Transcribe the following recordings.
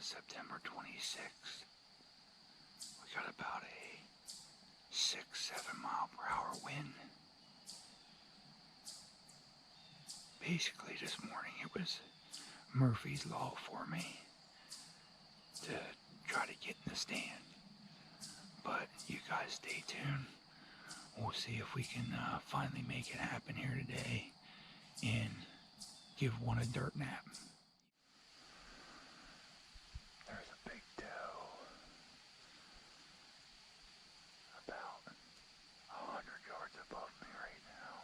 September 26th. We got about a 6-7 mile per hour wind. Basically this morning it was Murphy's Law for me to try to get in the stand. But you guys stay tuned. We'll see if we can finally make it happen here today and give one a dirt nap. There's a big doe about 100 yards above me right now.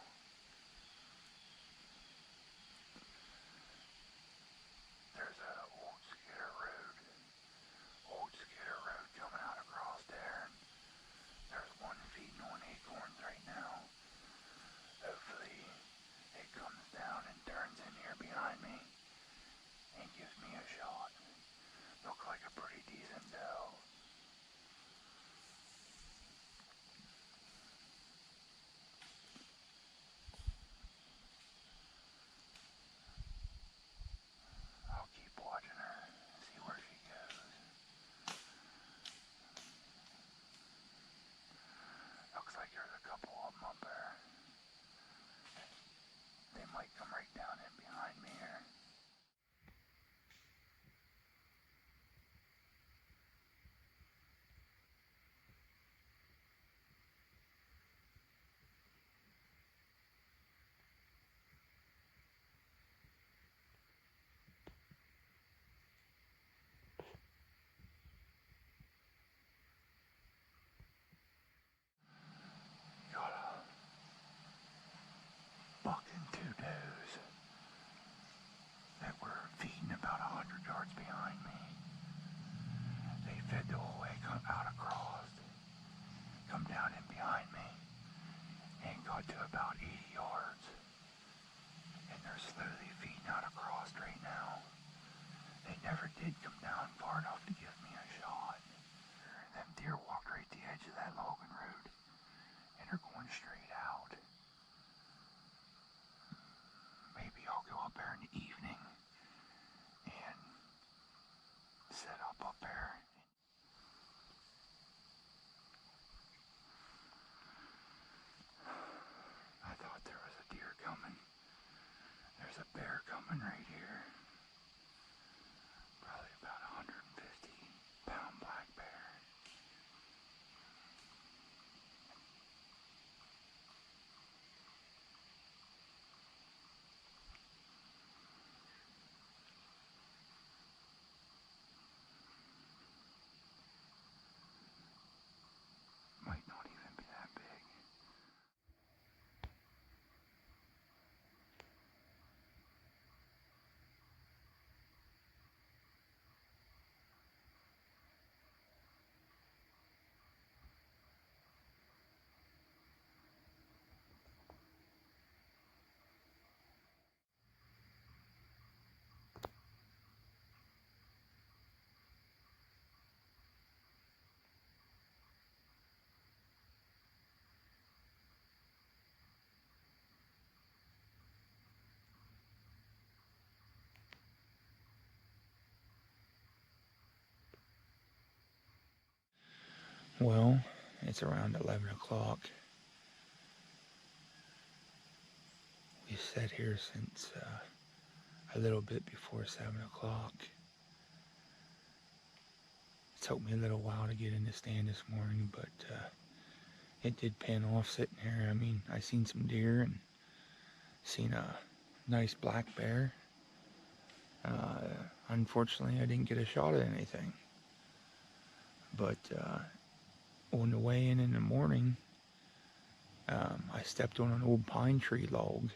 There's an old skidder road coming out across there. There's one feeding on acorns right now. Hopefully it comes down and turns in here behind me and gives me a shot. Looks like a pretty decent doe. I'll keep watching her, see where she goes. Looks like there's a couple of them up there. They might come right down in behind me here. Got a buck and two does that were feeding about 100 yards behind me. They fed the whole way out across, come down in behind me, and got to about 80 yards. And they're slowly feeding out across right now. They never did come down far enough to give me a shot. Them deer walked right the edge of that logging road, and they're going straight out. Maybe I'll go up there in the evening and set up there. I thought there was a deer coming. There's a bear coming right here. Probably about 150-pound black bear. Might not even be that big. Well, it's around 11 o'clock. We sat here since a little bit before 7 o'clock. It took me a little while to get in the stand this morning, but it did pan off sitting here. I mean, I seen some deer and seen a nice black bear. Unfortunately, I didn't get a shot at anything. But on the way in the morning, I stepped on an old pine tree log,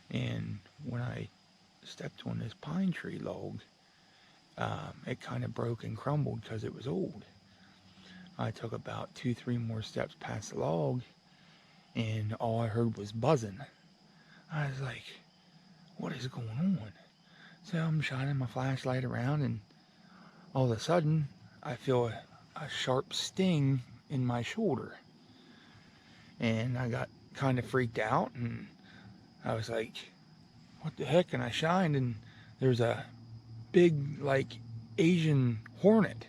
and when I stepped on this pine tree log, it kind of broke and crumbled because it was old. I took about 2-3 more steps past the log, and all I heard was buzzing. I was like, what is going on? So I'm shining my flashlight around, and all of a sudden I feel a sharp sting in my shoulder, and I got kind of freaked out, and I was like, what the heck? And I shined, and there's a big, like Asian hornet,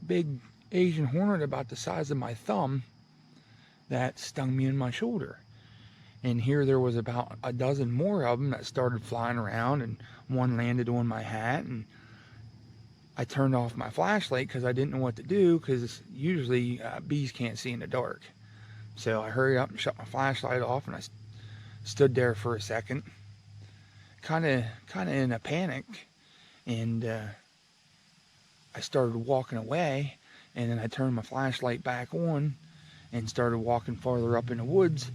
big Asian hornet about the size of my thumb, that stung me in my shoulder. And here there was about a dozen more of them that started flying around, and one landed on my hat, and I turned off my flashlight because I didn't know what to do, because usually bees can't see in the dark. So I hurried up and shut my flashlight off, and I stood there for a second, kind of in a panic, and I started walking away, and then I turned my flashlight back on and started walking farther up in the woods,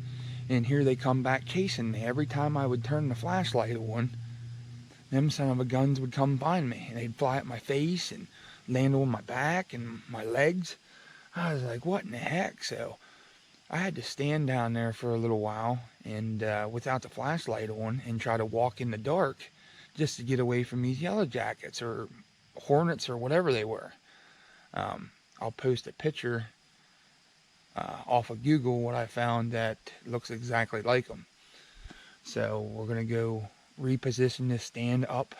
and here they come back chasing me. Every time I would turn the flashlight on, them son of a guns would come find me, and they'd fly at my face and land on my back and my legs. I was like, what in the heck? So I had to stand down there for a little while and without the flashlight on, and try to walk in the dark just to get away from these yellow jackets or hornets or whatever they were. I'll post a picture off of Google what I found that looks exactly like them. So we're gonna go reposition this stand up,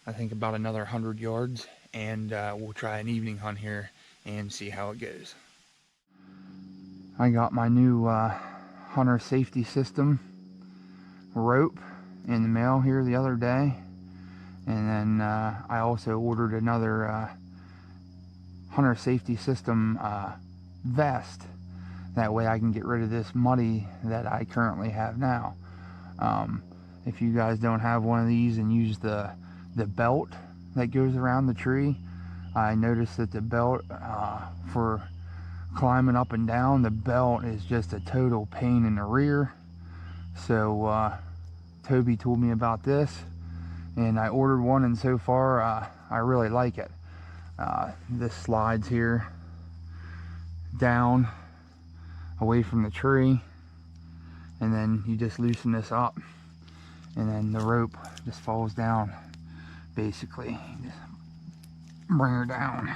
I think about another 100 yards, and we'll try an evening hunt here and see how it goes. I got my new hunter safety system rope in the mail here the other day, and then I also ordered another hunter safety system vest. That way I can get rid of this muddy that I currently have now. If you guys don't have one of these and use the belt that goes around the tree, I noticed that the belt for climbing up and down, the belt is just a total pain in the rear. So Toby told me about this, and I ordered one, and so far I really like it. This slides here down away from the tree, and then you just loosen this up, and then the rope just falls down. Basically, you just bring her down.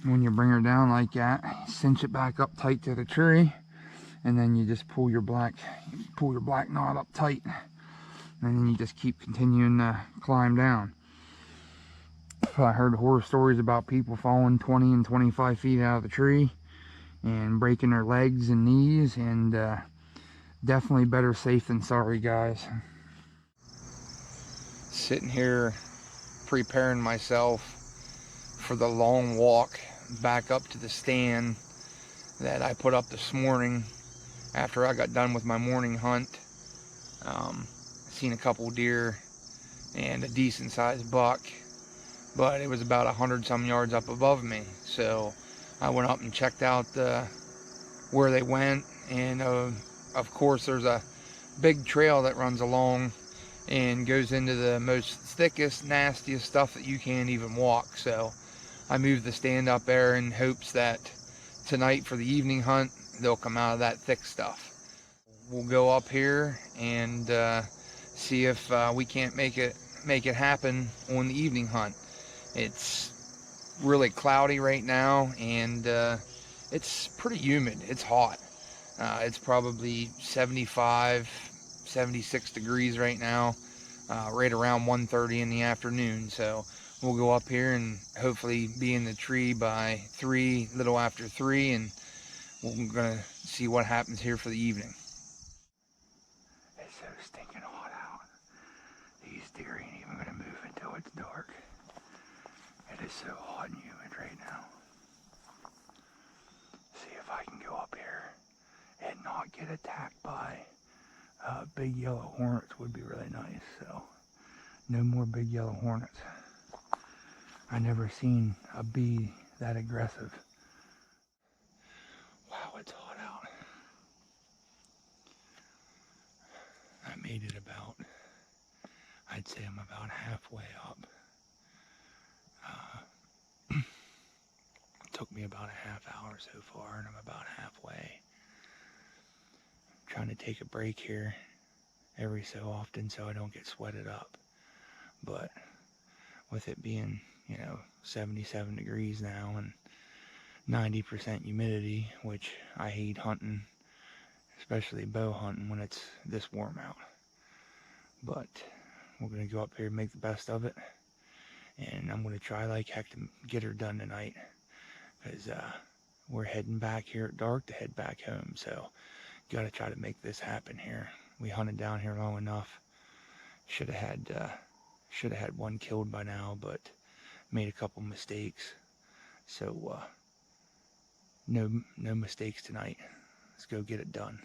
When you bring her down like that, you cinch it back up tight to the tree, and then you just pull your black knot up tight, and then you just keep continuing to climb down. I heard horror stories about people falling 20 and 25 feet out of the tree and breaking their legs and knees, and definitely better safe than sorry, guys. Sitting here preparing myself for the long walk back up to the stand that I put up this morning after I got done with my morning hunt. Seen a couple deer and a decent sized buck, but it was about 100 some yards up above me. So I went up and checked out where they went, and of course there's a big trail that runs along and goes into the most thickest, nastiest stuff that you can't even walk. So I moved the stand up there in hopes that tonight for the evening hunt they'll come out of that thick stuff. We'll go up here and see if we can't make it happen on the evening hunt. It's really cloudy right now, and it's pretty humid. It's hot. It's probably 75, 76 degrees right now, right around 1:30 in the afternoon. So we'll go up here and hopefully be in the tree by 3, little after 3, and we're gonna see what happens here for the evening. It's so stinking hot out. These deer ain't even gonna move until it's dark. It is so hot and humid right now. See if I can go up here and not get attacked by big yellow hornets would be really nice. So no more big yellow hornets. I never seen a bee that aggressive. Wow, it's hot out. I made it about, I'd say I'm about halfway up. It took me about a half hour so far, and I'm about halfway. I'm trying to take a break here every so often so I don't get sweated up. But with it being, 77 degrees now and 90% humidity, which I hate hunting, especially bow hunting when it's this warm out. But we're going to go up here and make the best of it and I'm going to try like heck to get her done tonight, because we're heading back here at dark to head back home. So got to try to make this happen here. We hunted down here long enough. Should have had one killed by now, but made a couple mistakes. So no mistakes tonight. Let's go get it done.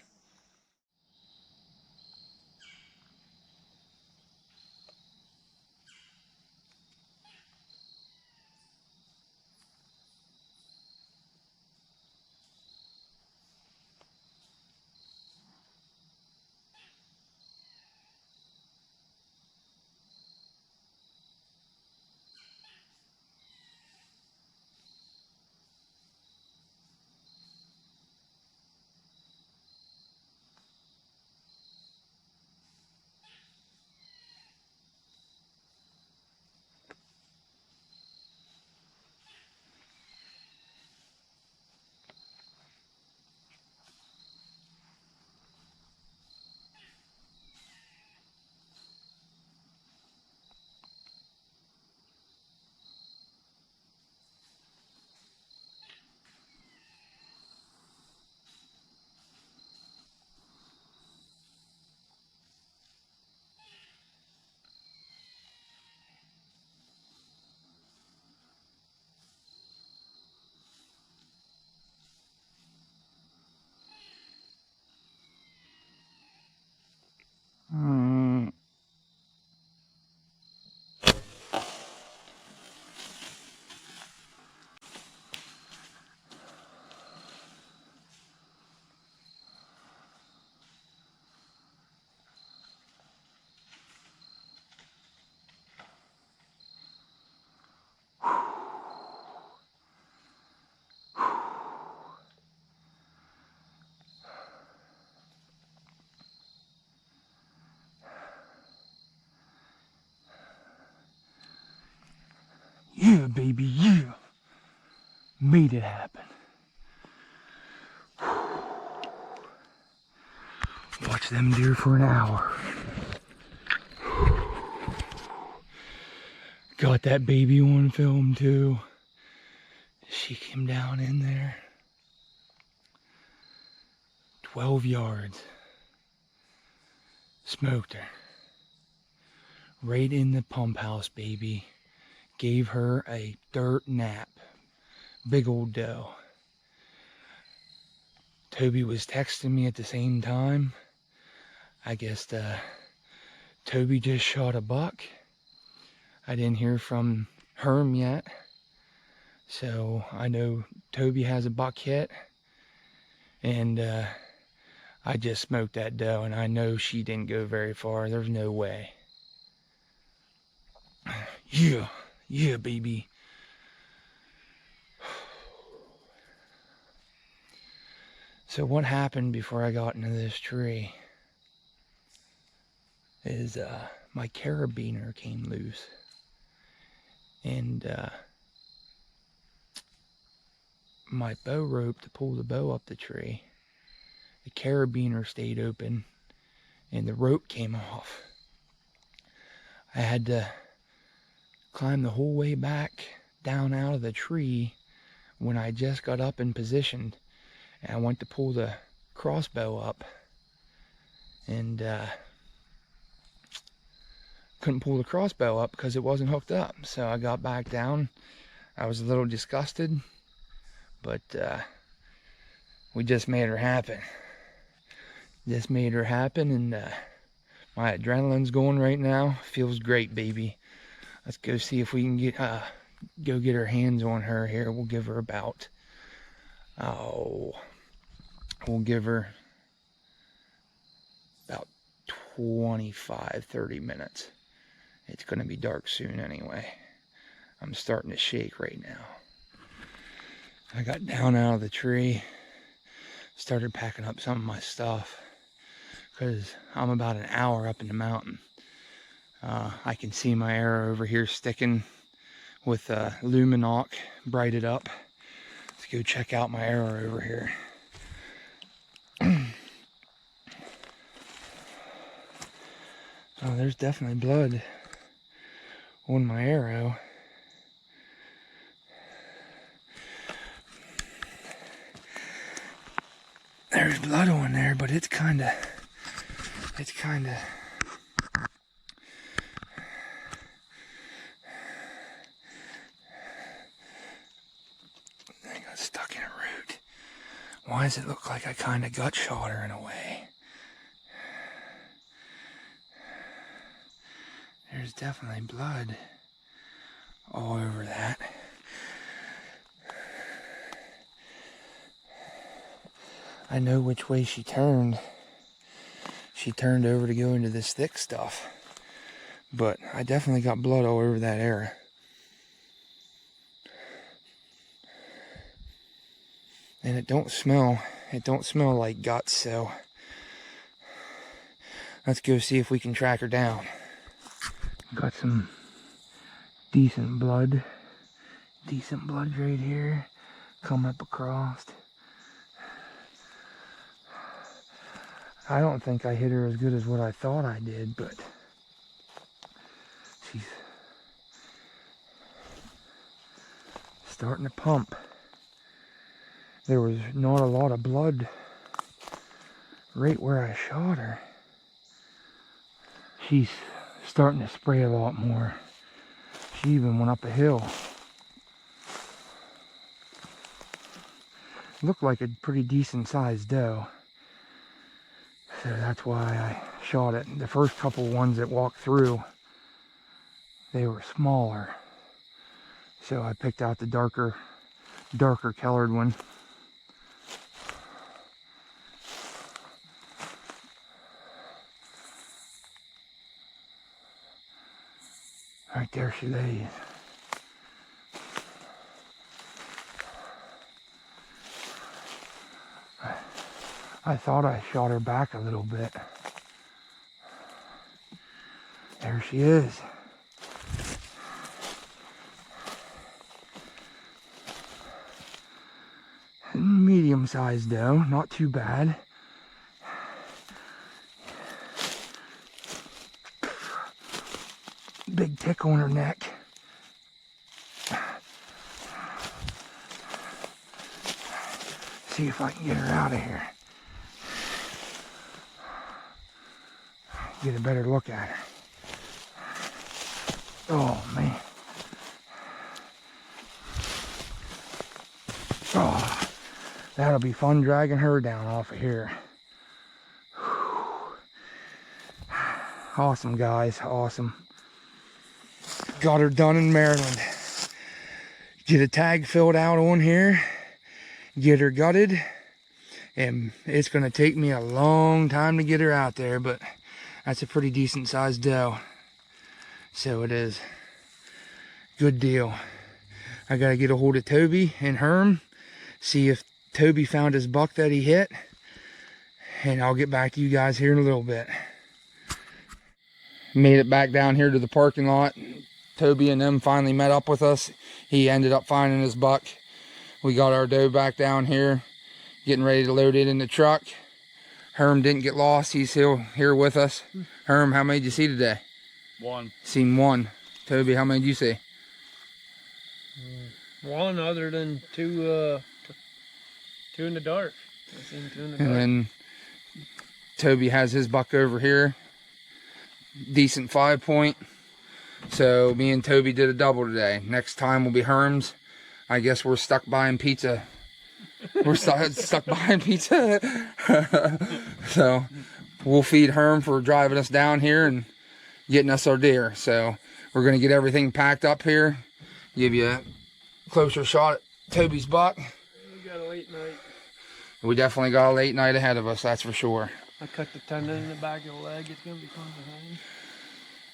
Yeah, baby, yeah. Made it happen. Watch them deer for an hour. Got that baby on film too. She came down in there. 12 yards. Smoked her. Right in the pump house, baby. Gave her a dirt nap. Big old doe. Toby was texting me at the same time. I guess Toby just shot a buck. I didn't hear from Herm yet. So I know Toby has a buck hit. And I just smoked that doe, and I know she didn't go very far. There's no way. Yeah, yeah, baby. So what happened before I got into this tree is my carabiner came loose. And my bow rope to pull the bow up the tree, the carabiner stayed open and the rope came off. I had to climb the whole way back down out of the tree when I just got up and positioned, and I went to pull the crossbow up and couldn't pull the crossbow up because it wasn't hooked up. So I got back down. I was a little disgusted, but we just made her happen. Just made her happen, and my adrenaline's going right now. Feels great, baby. Let's go see if we can go get our hands on her here. We'll give her about, we'll give her about 25, 30 minutes. It's going to be dark soon anyway. I'm starting to shake right now. I got down out of the tree, started packing up some of my stuff, because I'm about an hour up in the mountain. I can see my arrow over here sticking with Luminoc brighted up. Let's go check out my arrow over here. Oh, there's definitely blood on my arrow. There's blood on there, but it's kind of I got stuck in a root. Why does it look like I kind of gut shot her in a way? There's definitely blood all over that. I know which way she turned. She turned over to go into this thick stuff. But I definitely got blood all over that area. And it don't smell like guts, so let's go see if we can track her down. Got some decent blood right here. Come up across. I don't think I hit her as good as what I thought I did, but she's starting to pump. There was not a lot of blood right where I shot her. She's starting to spray a lot more. She even went up a hill. Looked like a pretty decent sized doe. So that's why I shot it. The first couple ones that walked through, they were smaller. So I picked out the darker colored one. Right there she lays. I thought I shot her back a little bit. There she is. Medium-sized doe, not too bad. Big tick on her neck. See if I can get her out of here. Get a better look at her. Oh man. Oh, that'll be fun dragging her down off of here. Awesome, guys, awesome. Got her done in Maryland. Get a tag filled out on here, get her gutted, and it's gonna take me a long time to get her out there, but that's a pretty decent sized doe. So it is. Good deal. I gotta get a hold of Toby and Herm, see if Toby found his buck that he hit, and I'll get back to you guys here in a little bit. Made it back down here to the parking lot. Toby and them finally met up with us. He ended up finding his buck. We got our doe back down here, getting ready to load it in the truck. Herm didn't get lost. He's here with us. Herm, how many did you see today? One. Seen one. Toby, how many did you see? One, other than two in the dark. I seen two in the dark. And then Toby has his buck over here. Decent 5-point. So me and Toby did a double today. Next time will be Herm's. I guess we're stuck buying pizza. We're stuck buying pizza. So we'll feed Herm for driving us down here and getting us our deer. So we're going to get everything packed up here. Give you a closer shot at Toby's buck. We got a late night. We definitely got a late night ahead of us, that's for sure. I cut the tendon in the back of the leg. It's going to be fun to hang.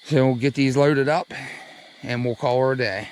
So we'll get these loaded up and we'll call her a day.